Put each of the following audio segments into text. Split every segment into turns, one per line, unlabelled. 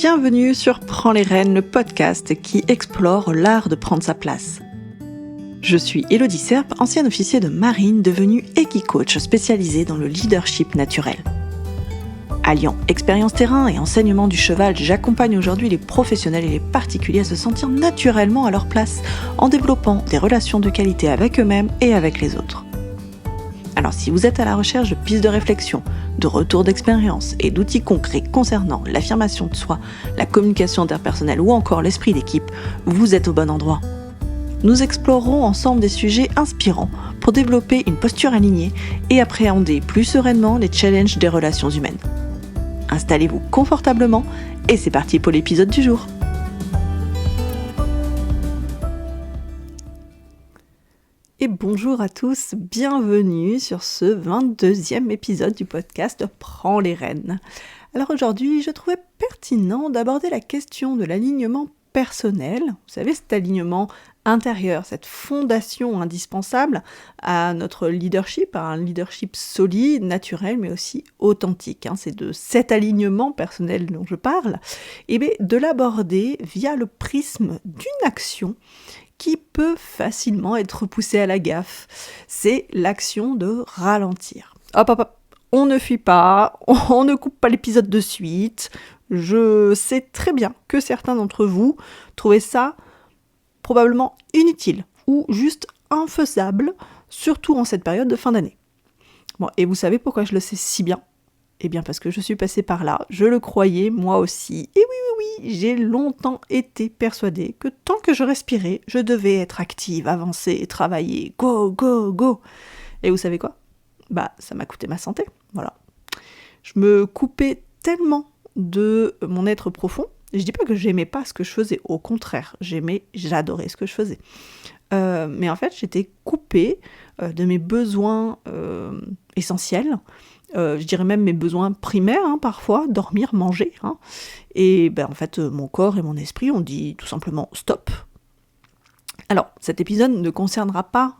Bienvenue sur Prends les rênes, le podcast qui explore l'art de prendre sa place. Je suis Élodie Serp, ancienne officier de marine devenue équicoach spécialisée dans le leadership naturel. Alliant expérience terrain et enseignement du cheval, j'accompagne aujourd'hui les professionnels et les particuliers à se sentir naturellement à leur place en développant des relations de qualité avec eux-mêmes et avec les autres. Alors si vous êtes à la recherche de pistes de réflexion, de retours d'expérience et d'outils concrets concernant l'affirmation de soi, la communication interpersonnelle ou encore l'esprit d'équipe, vous êtes au bon endroit. Nous explorerons ensemble des sujets inspirants pour développer une posture alignée et appréhender plus sereinement les challenges des relations humaines. Installez-vous confortablement et c'est parti pour l'épisode du jour. Et bonjour à tous, bienvenue sur ce 22e épisode du podcast Prends les rênes. Alors aujourd'hui, je trouvais pertinent d'aborder la question de l'alignement personnel, vous savez, cet alignement intérieur, cette fondation indispensable à notre leadership, à un leadership solide, naturel, mais aussi authentique. C'est de cet alignement personnel dont je parle, et bien de l'aborder via le prisme d'une action qui peut facilement être poussée à la gaffe. C'est l'action de ralentir. Hop, on ne fuit pas, on ne coupe pas l'épisode de suite. Je sais très bien que certains d'entre vous trouvaient ça probablement inutile ou juste infaisable, surtout en cette période de fin d'année. Bon, et vous savez pourquoi je le sais si bien ? Eh bien parce que je suis passée par là, je le croyais moi aussi. Et oui, j'ai longtemps été persuadée que tant que je respirais, je devais être active, avancer, travailler, go. Et vous savez quoi ? Ça m'a coûté ma santé, voilà. Je me coupais tellement de mon être profond. Je dis pas que j'aimais pas ce que je faisais, au contraire, j'adorais ce que je faisais. Mais en fait, j'étais coupée de mes besoins essentiels, je dirais même mes besoins primaires, parfois, dormir, manger. Et en fait, mon corps et mon esprit ont dit tout simplement stop. Alors, cet épisode ne concernera pas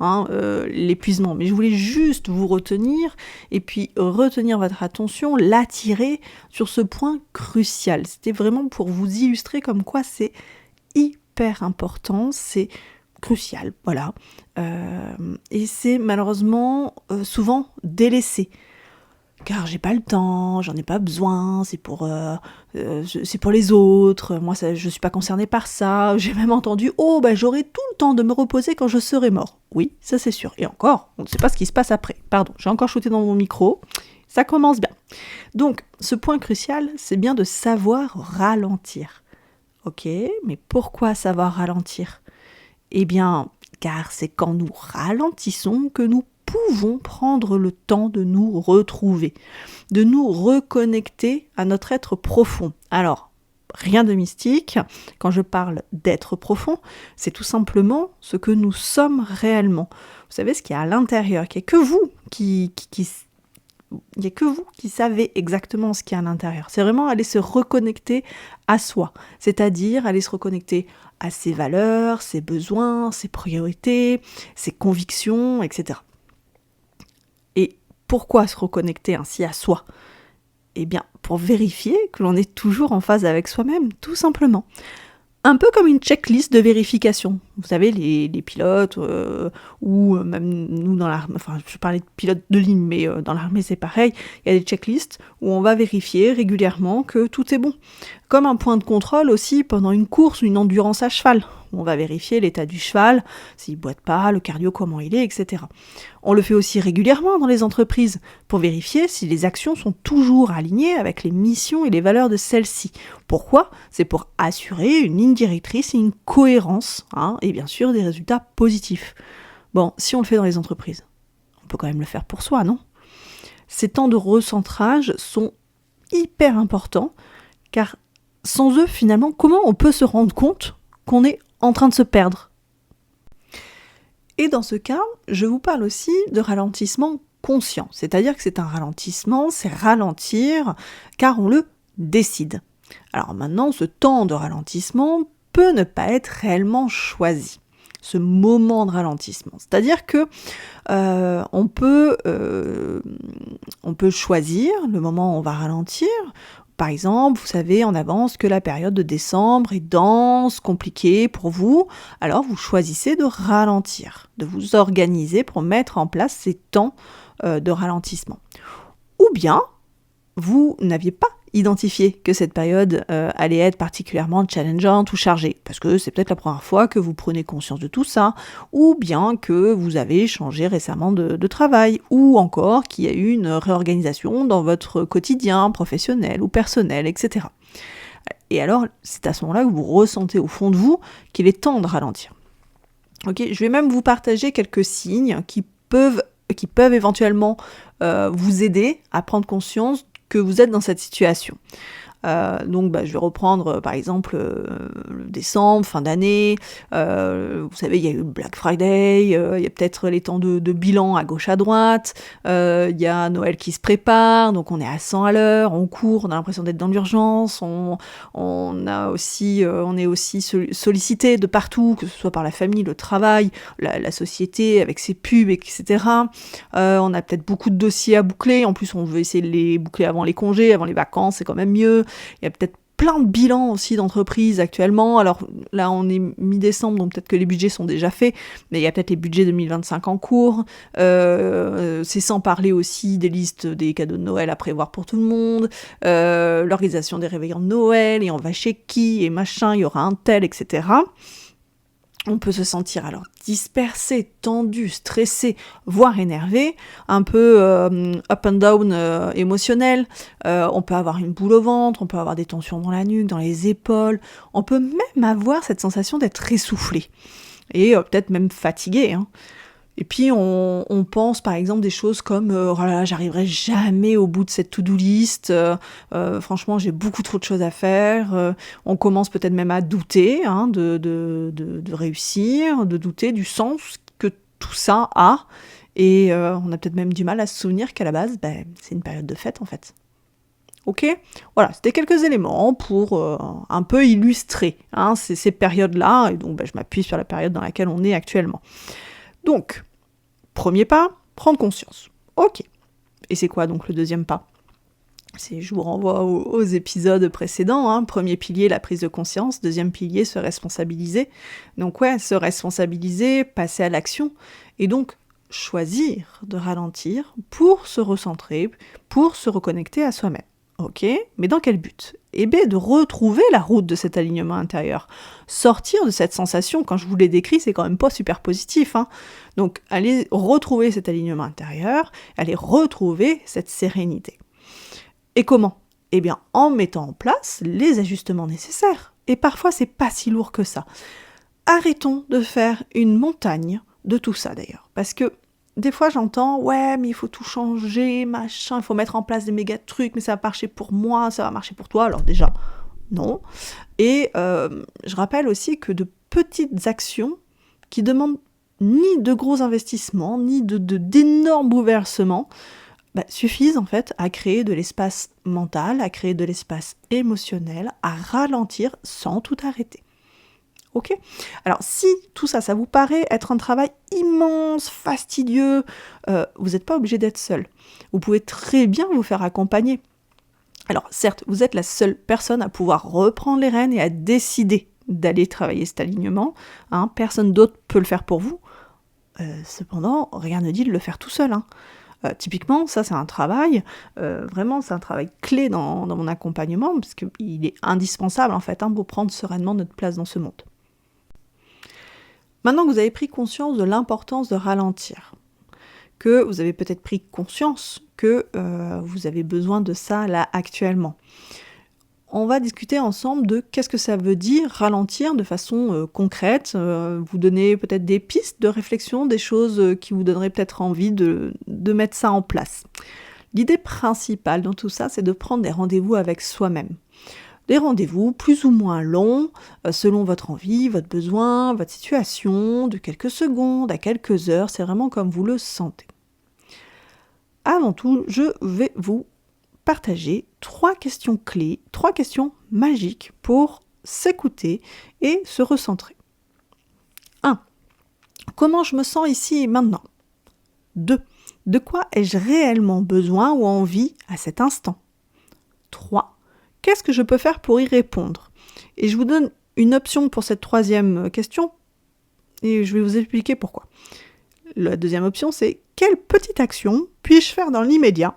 l'épuisement, mais je voulais juste vous retenir et puis retenir votre attention, l'attirer sur ce point crucial. C'était vraiment pour vous illustrer comme quoi c'est hyper important, c'est crucial, voilà. Et c'est malheureusement souvent délaissé. Car j'ai pas le temps, j'en ai pas besoin, c'est pour les autres, moi je suis pas concernée par ça, j'ai même entendu « Oh, j'aurai tout le temps de me reposer quand je serai mort ». Oui, ça c'est sûr, et encore, on ne sait pas ce qui se passe après. Pardon, j'ai encore shooté dans mon micro, ça commence bien. Donc, ce point crucial, c'est bien de savoir ralentir. Ok, mais pourquoi savoir ralentir ? Eh bien, car c'est quand nous ralentissons que nous pouvons prendre le temps de nous retrouver, de nous reconnecter à notre être profond. Alors, rien de mystique, quand je parle d'être profond, c'est tout simplement ce que nous sommes réellement. Vous savez, ce qu'il y a à l'intérieur, qu'il n'y a que vous il n'y a que vous qui savez exactement ce qu'il y a à l'intérieur. C'est vraiment aller se reconnecter à soi, c'est-à-dire aller se reconnecter à ses valeurs, ses besoins, ses priorités, ses convictions, etc. Et pourquoi se reconnecter ainsi à soi ? Eh bien, pour vérifier que l'on est toujours en phase avec soi-même, tout simplement. Un peu comme une checklist de vérification. Vous savez, les pilotes, ou même nous dans l'armée, je parlais de pilotes de ligne, mais dans l'armée c'est pareil, il y a des checklists où on va vérifier régulièrement que tout est bon. Comme un point de contrôle aussi pendant une course ou une endurance à cheval. On va vérifier l'état du cheval, s'il boite pas, le cardio, comment il est, etc. On le fait aussi régulièrement dans les entreprises pour vérifier si les actions sont toujours alignées avec les missions et les valeurs de celles-ci. Pourquoi ? C'est pour assurer une ligne directrice et une cohérence, et bien sûr des résultats positifs. Bon, si on le fait dans les entreprises, on peut quand même le faire pour soi, non ? Ces temps de recentrage sont hyper importants, car sans eux, finalement, comment on peut se rendre compte qu'on est en train de se perdre ? Et dans ce cas, je vous parle aussi de ralentissement conscient, c'est-à-dire que c'est un ralentissement, c'est ralentir, car on le décide. Alors maintenant, ce temps de ralentissement peut ne pas être réellement choisi. ce moment de ralentissement. C'est-à-dire que on peut choisir le moment où on va ralentir. Par exemple, vous savez en avance que la période de décembre est dense, compliquée pour vous, alors vous choisissez de ralentir, de vous organiser pour mettre en place ces temps de ralentissement. Ou bien, vous n'aviez pas identifié que cette période allait être particulièrement challengeante ou chargée, parce que c'est peut-être la première fois que vous prenez conscience de tout ça, ou bien que vous avez changé récemment de travail, ou encore qu'il y a eu une réorganisation dans votre quotidien professionnel ou personnel, etc. Et alors, c'est à ce moment-là que vous ressentez au fond de vous qu'il est temps de ralentir. Ok, je vais même vous partager quelques signes qui peuvent éventuellement vous aider à prendre conscience que vous êtes dans cette situation. Donc je vais reprendre par exemple le décembre, fin d'année, vous savez il y a eu le Black Friday, il y a peut-être les temps de bilan à gauche à droite, il y a Noël qui se prépare, donc on est à 100 à l'heure, on court, on a l'impression d'être dans l'urgence, on est aussi sollicité de partout, que ce soit par la famille, le travail, la société avec ses pubs, etc. On a peut-être beaucoup de dossiers à boucler, en plus on veut essayer de les boucler avant les congés, avant les vacances, c'est quand même mieux. Il y a peut-être plein de bilans aussi d'entreprises actuellement. Alors là, on est mi-décembre, donc peut-être que les budgets sont déjà faits, mais il y a peut-être les budgets 2025 en cours. C'est sans parler aussi des listes des cadeaux de Noël à prévoir pour tout le monde, l'organisation des réveillons de Noël, et on va chez qui, et machin, il y aura un tel, etc. On peut se sentir alors dispersé, tendu, stressé, voire énervé, un peu up and down émotionnel. On peut avoir une boule au ventre, on peut avoir des tensions dans la nuque, dans les épaules. On peut même avoir cette sensation d'être essoufflé et peut-être même fatigué, hein. Et puis on pense par exemple des choses comme oh là là, j'arriverai jamais au bout de cette to-do list, franchement j'ai beaucoup trop de choses à faire, on commence peut-être même à douter de réussir, de douter du sens que tout ça a, et on a peut-être même du mal à se souvenir qu'à la base c'est une période de fête en fait. Ok, voilà, c'était quelques éléments pour un peu illustrer ces périodes-là, et donc je m'appuie sur la période dans laquelle on est actuellement. Donc, premier pas, prendre conscience. Ok. Et c'est quoi donc le deuxième pas ? Je vous renvoie aux épisodes précédents. Premier pilier, la prise de conscience. Deuxième pilier, se responsabiliser. Donc se responsabiliser, passer à l'action. Et donc, choisir de ralentir pour se recentrer, pour se reconnecter à soi-même. Ok, mais dans quel but ? Eh bien, de retrouver la route de cet alignement intérieur. Sortir de cette sensation, quand je vous l'ai décrit, c'est quand même pas super positif. Donc, aller retrouver cet alignement intérieur, aller retrouver cette sérénité. Et comment ? Eh bien, en mettant en place les ajustements nécessaires. Et parfois, c'est pas si lourd que ça. Arrêtons de faire une montagne de tout ça, d'ailleurs. Parce que des fois, j'entends « Ouais, mais il faut tout changer, machin, il faut mettre en place des méga trucs, mais ça va marcher pour moi, ça va marcher pour toi. » Alors déjà, non. Et je rappelle aussi que de petites actions qui demandent ni de gros investissements, ni d'énormes bouleversements, suffisent en fait à créer de l'espace mental, à créer de l'espace émotionnel, à ralentir sans tout arrêter. Ok ? Alors, si tout ça, ça vous paraît être un travail immense, fastidieux, vous n'êtes pas obligé d'être seul. Vous pouvez très bien vous faire accompagner. Alors, certes, vous êtes la seule personne à pouvoir reprendre les rênes et à décider d'aller travailler cet alignement. Personne d'autre peut le faire pour vous. Cependant, rien ne dit de le faire tout seul. Typiquement, ça c'est un travail, vraiment c'est un travail clé dans mon accompagnement, parce qu'il est indispensable en fait pour prendre sereinement notre place dans ce monde. Maintenant que vous avez pris conscience de l'importance de ralentir, que vous avez peut-être pris conscience que vous avez besoin de ça là actuellement, on va discuter ensemble de qu'est-ce que ça veut dire ralentir de façon concrète, vous donner peut-être des pistes de réflexion, des choses qui vous donneraient peut-être envie de mettre ça en place. L'idée principale dans tout ça, c'est de prendre des rendez-vous avec soi-même. Des rendez-vous plus ou moins longs, selon votre envie, votre besoin, votre situation, de quelques secondes à quelques heures, c'est vraiment comme vous le sentez. Avant tout, je vais vous partager 3 questions clés, 3 questions magiques pour s'écouter et se recentrer. 1. Comment je me sens ici et maintenant ? 2. De quoi ai-je réellement besoin ou envie à cet instant ? 3. Qu'est-ce que je peux faire pour y répondre ? Et je vous donne une option pour cette troisième question et je vais vous expliquer pourquoi. La deuxième option, c'est quelle petite action puis-je faire dans l'immédiat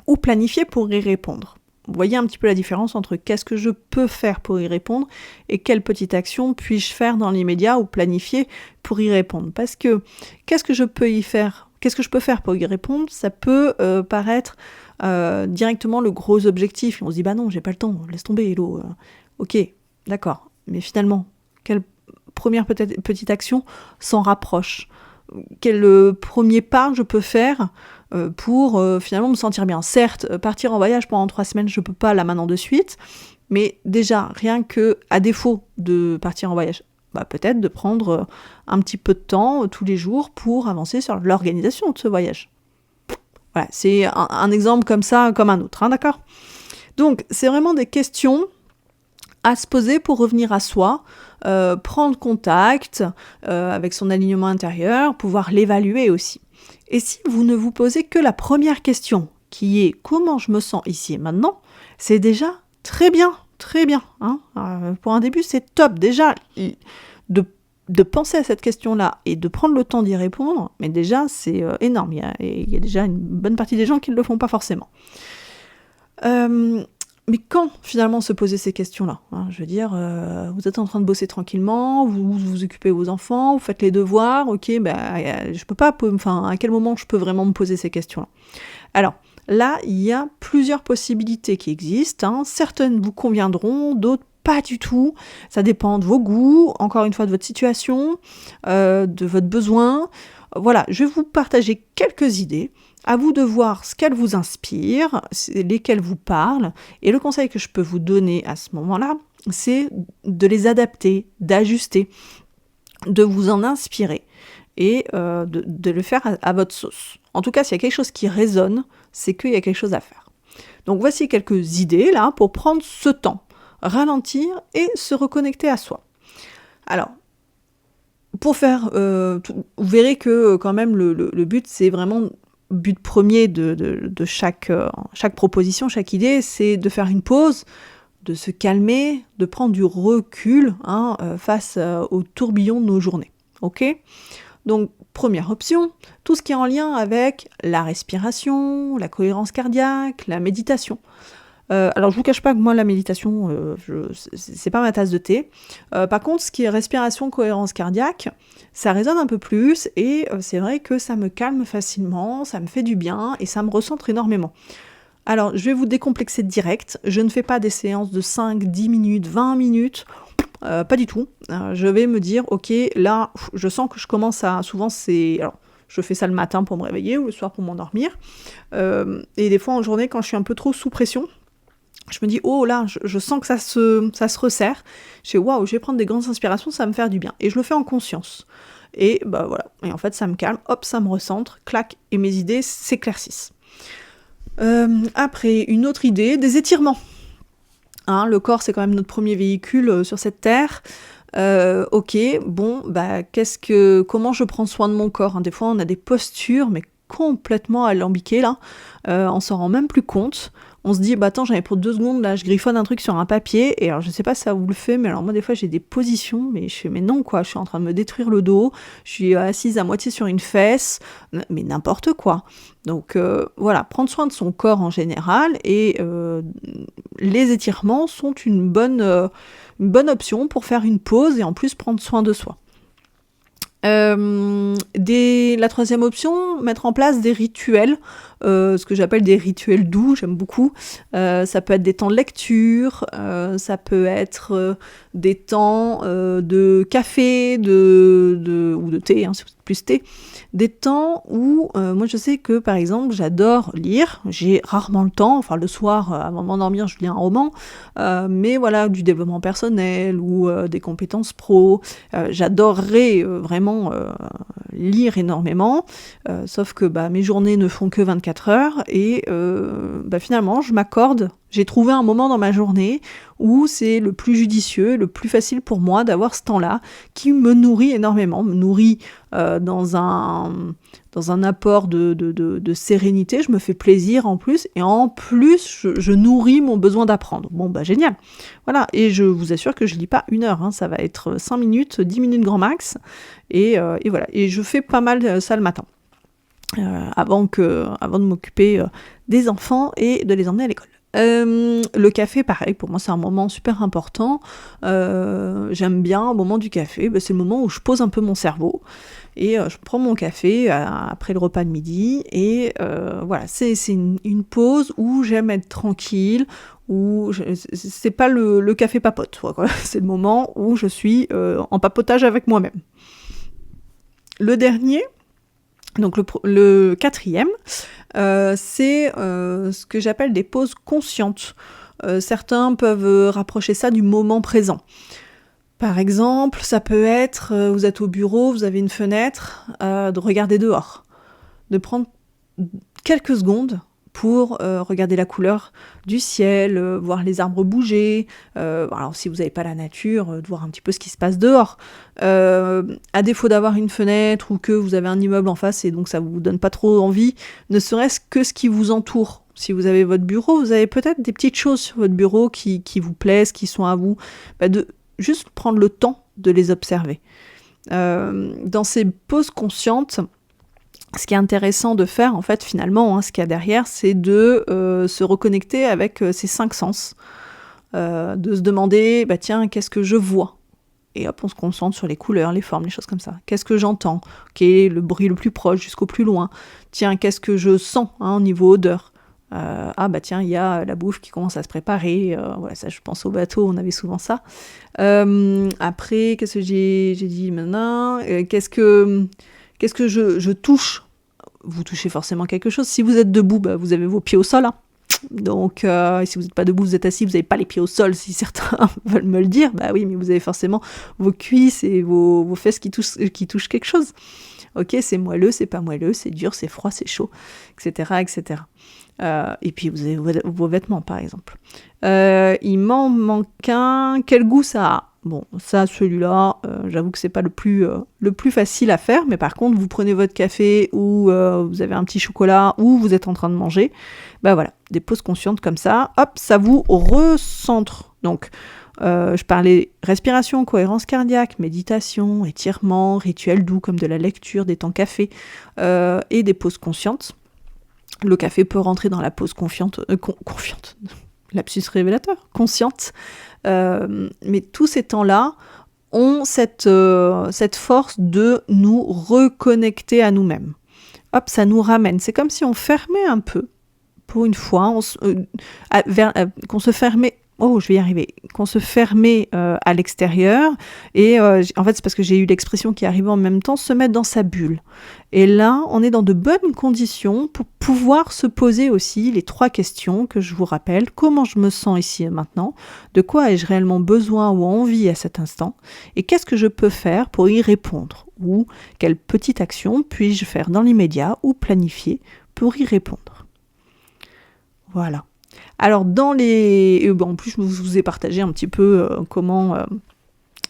ou planifier pour y répondre ? Vous voyez un petit peu la différence entre qu'est-ce que je peux faire pour y répondre et quelle petite action puis-je faire dans l'immédiat ou planifier pour y répondre. Parce que qu'est-ce que je peux faire pour y répondre ? Ça peut paraître directement le gros objectif. Et on se dit, bah non, j'ai pas le temps, laisse tomber, hello. Ok, d'accord. Mais finalement, quelle première petite action s'en rapproche ? Quel premier pas je peux faire pour finalement me sentir bien. Certes, partir en voyage pendant 3 semaines, je peux pas là maintenant de suite, mais déjà, rien que à défaut de partir en voyage, peut-être de prendre un petit peu de temps tous les jours pour avancer sur l'organisation de ce voyage. Voilà, c'est un exemple comme ça, comme un autre, d'accord ? Donc, c'est vraiment des questions à se poser pour revenir à soi, prendre contact avec son alignement intérieur, pouvoir l'évaluer aussi. Et si vous ne vous posez que la première question, qui est « Comment je me sens ici et maintenant ?», c'est déjà très bien, très bien. Pour un début, c'est top. Déjà, de penser à cette question-là et de prendre le temps d'y répondre, mais déjà, c'est énorme. Il y a déjà une bonne partie des gens qui ne le font pas forcément. Mais quand finalement se poser ces questions-là ? Je veux dire, vous êtes en train de bosser tranquillement, vous occupez vos enfants, vous faites les devoirs, ok, je peux pas, à quel moment je peux vraiment me poser ces questions-là ? Alors, là, il y a plusieurs possibilités qui existent, certaines vous conviendront, d'autres pas du tout, ça dépend de vos goûts, encore une fois de votre situation, de votre besoin. Voilà, je vais vous partager quelques idées. À vous de voir ce qu'elles vous inspirent, lesquelles vous parlent, et le conseil que je peux vous donner à ce moment-là, c'est de les adapter, d'ajuster, de vous en inspirer, et de le faire à votre sauce. En tout cas, s'il y a quelque chose qui résonne, c'est qu'il y a quelque chose à faire. Donc voici quelques idées là pour prendre ce temps, ralentir et se reconnecter à soi. Alors, pour faire, vous verrez que quand même le but, c'est vraiment... but premier de chaque proposition, chaque idée, c'est de faire une pause, de se calmer, de prendre du recul face au tourbillon de nos journées. Ok ? Donc, première option, tout ce qui est en lien avec la respiration, la cohérence cardiaque, la méditation. Alors, je vous cache pas que moi, la méditation, c'est pas ma tasse de thé. Par contre, ce qui est respiration, cohérence cardiaque, ça résonne un peu plus et c'est vrai que ça me calme facilement, ça me fait du bien et ça me recentre énormément. Alors, je vais vous décomplexer direct. Je ne fais pas des séances de 5, 10 minutes, 20 minutes, pas du tout. Je vais me dire, ok, là, je sens que je commence à... Souvent, c'est... Alors, je fais ça le matin pour me réveiller ou le soir pour m'endormir. Et des fois, en journée, quand je suis un peu trop sous pression, je me dis, oh là, je sens que ça se resserre. Je fais, waouh, je vais prendre des grandes inspirations, ça va me faire du bien. Et je le fais en conscience. Et voilà. Et en fait, ça me calme, hop, ça me recentre, clac, et mes idées s'éclaircissent. Après, une autre idée, des étirements. Le corps, c'est quand même notre premier véhicule sur cette terre. Ok, bon, comment je prends soin de mon corps ? Des fois, on a des postures, mais complètement alambiquées, là. On s'en rend même plus compte. On se dit, attends, j'en ai pour 2 secondes, là, je griffonne un truc sur un papier, et alors, je sais pas si ça vous le fait, mais alors, moi, des fois, j'ai des positions, mais je fais, mais non, quoi, je suis en train de me détruire le dos, je suis assise à moitié sur une fesse, mais n'importe quoi. Donc, voilà, prendre soin de son corps en général, et les étirements sont une bonne option pour faire une pause, et en plus, prendre soin de soi. La troisième option, mettre en place des rituels, ce que j'appelle des rituels doux, j'aime beaucoup. Ça peut être des temps de lecture, ça peut être des temps de café, ou de thé, c'est plus thé. Des temps où, moi je sais que par exemple, j'adore lire, j'ai rarement le temps, enfin le soir, avant de m'endormir, je lis un roman, mais voilà, du développement personnel ou des compétences pro. J'adorerais vraiment lire énormément, sauf que mes journées ne font que 24 heures et finalement je m'accorde J'ai trouvé un moment dans ma journée où c'est le plus judicieux, le plus facile pour moi d'avoir ce temps-là qui me nourrit énormément, me nourrit dans un apport de sérénité, je me fais plaisir en plus, et en plus je nourris mon besoin d'apprendre. Bon bah génial, voilà, et je vous assure que je lis pas 1 heure, hein, ça va être 5 minutes, 10 minutes grand max, et voilà, et je fais pas mal ça le matin, avant de m'occuper des enfants et de les emmener à l'école. Le café, pareil, pour moi c'est un moment super important. J'aime bien au moment du café, c'est le moment où je pose un peu mon cerveau et je prends mon café après le repas de midi et voilà, c'est une pause où j'aime être tranquille, où c'est pas le café papote, quoi. C'est le moment où je suis en papotage avec moi-même. Le dernier, donc le quatrième, c'est ce que j'appelle des pauses conscientes. Certains peuvent rapprocher ça du moment présent. Par exemple, ça peut être, vous êtes au bureau, vous avez une fenêtre, de regarder dehors, de prendre quelques secondes pour regarder la couleur du ciel, voir les arbres bouger, alors si vous n'avez pas la nature, de voir un petit peu ce qui se passe dehors. À défaut d'avoir une fenêtre ou que vous avez un immeuble en face et donc ça vous donne pas trop envie, ne serait-ce que ce qui vous entoure. Si vous avez votre bureau, vous avez peut-être des petites choses sur votre bureau qui vous plaisent, qui sont à vous, de juste prendre le temps de les observer. Dans ces pauses conscientes, ce qui est intéressant de faire, en fait, finalement, ce qu'il y a derrière, c'est de se reconnecter avec ses 5 sens, de se demander, tiens, qu'est-ce que je vois ? Et hop, on se concentre sur les couleurs, les formes, les choses comme ça. Qu'est-ce que j'entends ? Le bruit le plus proche jusqu'au plus loin. Tiens, qu'est-ce que je sens au niveau odeur ? Tiens, il y a la bouffe qui commence à se préparer. Voilà, ça, je pense au bateau, on avait souvent ça. Après, qu'est-ce que j'ai dit maintenant ? Qu'est-ce que je touche ? Vous touchez forcément quelque chose. Si vous êtes debout, vous avez vos pieds au sol. Donc, si vous n'êtes pas debout, vous êtes assis, vous n'avez pas les pieds au sol, si certains veulent me le dire. Oui, mais vous avez forcément vos cuisses et vos fesses qui touchent quelque chose. Ok, c'est moelleux, c'est pas moelleux, c'est dur, c'est froid, c'est chaud, etc., etc. Et puis vous avez vos vêtements, par exemple. Il m'en manque un. Quel goût ça a ? Bon, ça, celui-là, j'avoue que c'est pas le plus facile à faire, mais par contre, vous prenez votre café ou vous avez un petit chocolat ou vous êtes en train de manger, voilà, des pauses conscientes comme ça, hop, ça vous recentre. Donc, je parlais respiration, cohérence cardiaque, méditation, étirement, rituel doux comme de la lecture, des temps café et des pauses conscientes. Le café peut rentrer dans la pause confiante, lapsus révélateur, consciente. Mais tous ces temps-là ont cette force de nous reconnecter à nous-mêmes. Hop, ça nous ramène. C'est comme si on fermait un peu, pour une fois, qu'on se fermait. Oh, je vais y arriver. Qu'on se fermait à l'extérieur. Et en fait, c'est parce que j'ai eu l'expression qui arrivait en même temps, se mettre dans sa bulle. Et là, on est dans de bonnes conditions pour pouvoir se poser aussi les 3 questions que je vous rappelle. Comment je me sens ici et maintenant ? De quoi ai-je réellement besoin ou envie à cet instant ? Et qu'est-ce que je peux faire pour y répondre ? Ou quelle petite action puis-je faire dans l'immédiat ou planifier pour y répondre ? Voilà. Alors, en plus, je vous ai partagé un petit peu comment...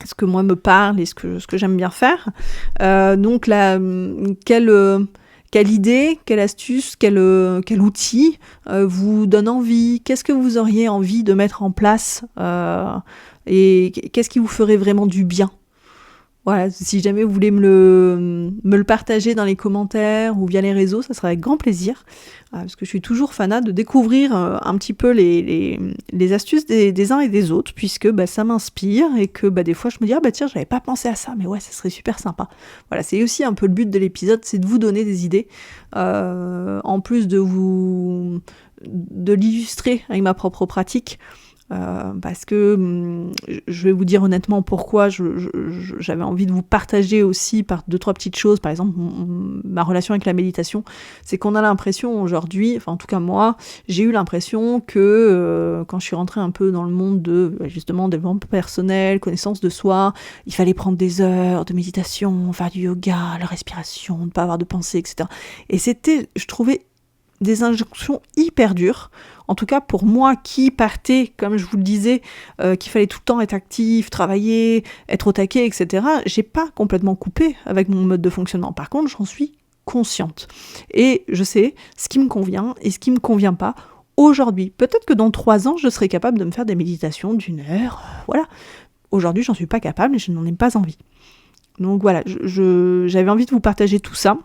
ce que moi me parle et ce que j'aime bien faire. Donc, quelle idée, quelle astuce, quel outil vous donne envie ? Qu'est-ce que vous auriez envie de mettre en place et qu'est-ce qui vous ferait vraiment du bien ? Voilà, si jamais vous voulez me le partager dans les commentaires ou via les réseaux, ça sera avec grand plaisir, parce que je suis toujours fanat de découvrir un petit peu les astuces des uns et des autres, puisque ça m'inspire et que des fois je me dis tiens, j'avais pas pensé à ça, mais ouais, ça serait super sympa. Voilà, c'est aussi un peu le but de l'épisode, c'est de vous donner des idées, en plus de l'illustrer avec ma propre pratique. Parce que je vais vous dire honnêtement pourquoi j'avais envie de vous partager aussi par 2-3 petites choses. Par exemple, ma relation avec la méditation, c'est qu'on a l'impression aujourd'hui, enfin en tout cas moi, j'ai eu l'impression que quand je suis rentrée un peu dans le monde de justement développement personnel, connaissance de soi, il fallait prendre des heures de méditation, faire du yoga, la respiration, ne pas avoir de pensée, etc. Et c'était, je trouvais, des injonctions hyper dures. en tout cas pour moi qui partais, comme je vous le disais, qu'il fallait tout le temps être actif, travailler, être au taquet, etc., j'ai pas complètement coupé avec mon mode de fonctionnement. Par contre, j'en suis consciente. Et je sais ce qui me convient et ce qui me convient pas aujourd'hui. Peut-être que dans 3 ans, je serai capable de me faire des méditations d'1 heure, voilà. Aujourd'hui, j'en suis pas capable et je n'en ai pas envie. Donc voilà, j'avais envie de vous partager tout ça.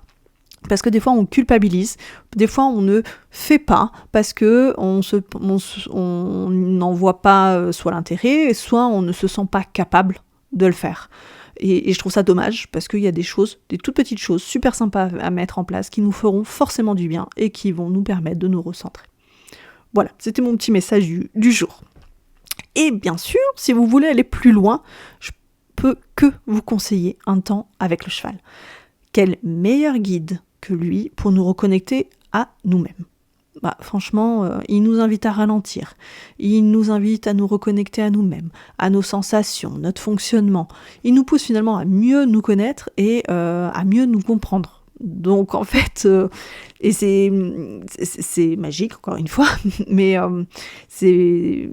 Parce que des fois on culpabilise, des fois on ne fait pas parce que on n'en voit pas soit l'intérêt, soit on ne se sent pas capable de le faire. Et je trouve ça dommage parce qu'il y a des choses, des toutes petites choses super sympas à mettre en place qui nous feront forcément du bien et qui vont nous permettre de nous recentrer. Voilà, c'était mon petit message du jour. Et bien sûr, si vous voulez aller plus loin, je peux que vous conseiller un temps avec le cheval. Quel meilleur guide que lui pour nous reconnecter à nous-mêmes. Franchement, il nous invite à ralentir, il nous invite à nous reconnecter à nous-mêmes, à nos sensations, notre fonctionnement. Il nous pousse finalement à mieux nous connaître et à mieux nous comprendre. Donc en fait, et c'est magique encore une fois, mais c'est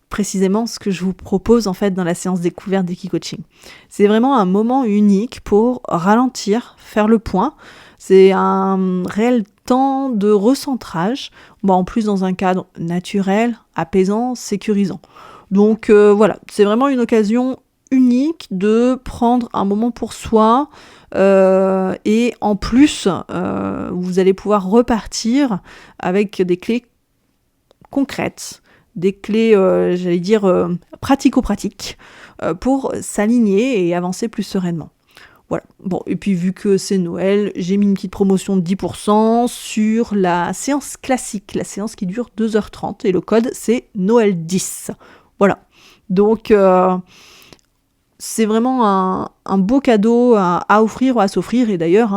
précisément ce que je vous propose en fait dans la séance découverte d'Equicoaching. C'est vraiment un moment unique pour ralentir, faire le point. C'est un réel temps de recentrage, en plus dans un cadre naturel, apaisant, sécurisant. Donc voilà, c'est vraiment une occasion unique de prendre un moment pour soi et en plus, vous allez pouvoir repartir avec des clés concrètes, des clés, pratico-pratiques pour s'aligner et avancer plus sereinement. Voilà. Bon, et puis vu que c'est Noël, j'ai mis une petite promotion de 10% sur la séance classique, la séance qui dure 2h30 et le code c'est Noël 10. Voilà. Donc c'est vraiment un beau cadeau à offrir ou à s'offrir et d'ailleurs,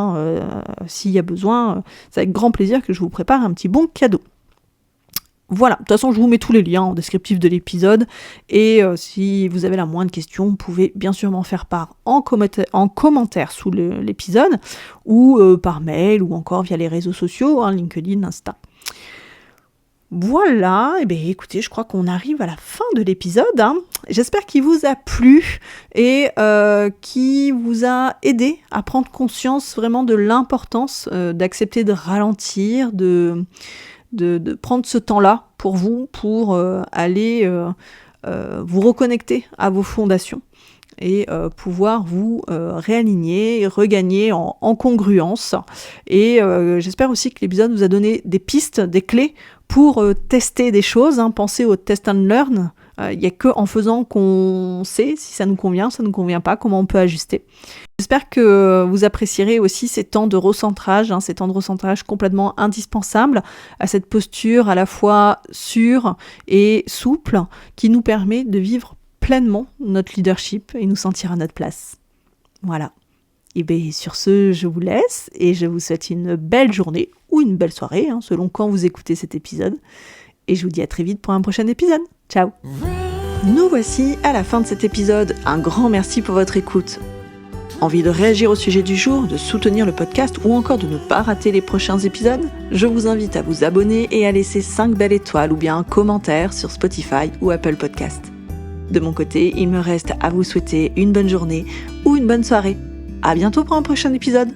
s'il y a besoin, c'est avec grand plaisir que je vous prépare un petit bon cadeau. Voilà, de toute façon je vous mets tous les liens en descriptif de l'épisode et si vous avez la moindre question, vous pouvez bien sûr m'en faire part en commentaire sous l'épisode ou par mail ou encore via les réseaux sociaux, LinkedIn, Insta. Voilà, et bien écoutez, je crois qu'on arrive à la fin de l'épisode. J'espère qu'il vous a plu et qui vous a aidé à prendre conscience vraiment de l'importance d'accepter de ralentir, de prendre ce temps-là pour vous, pour aller vous reconnecter à vos fondations et pouvoir vous réaligner, regagner en congruence. Et j'espère aussi que l'épisode vous a donné des pistes, des clés pour tester des choses. Pensez au test and learn. Il n'y a qu'en faisant qu'on sait si ça nous convient pas, comment on peut ajuster. J'espère que vous apprécierez aussi ces temps de recentrage, ces temps de recentrage complètement indispensables à cette posture à la fois sûre et souple qui nous permet de vivre pleinement notre leadership et nous sentir à notre place. Voilà. Et bien sur ce, je vous laisse et je vous souhaite une belle journée ou une belle soirée, selon quand vous écoutez cet épisode. Et je vous dis à très vite pour un prochain épisode. Ciao. Nous voici à la fin de cet épisode. Un grand merci pour votre écoute. Envie de réagir au sujet du jour, de soutenir le podcast ou encore de ne pas rater les prochains épisodes? Je vous invite à vous abonner et à laisser 5 belles étoiles ou bien un commentaire sur Spotify ou Apple Podcast. De mon côté, il me reste à vous souhaiter une bonne journée ou une bonne soirée. À bientôt pour un prochain épisode.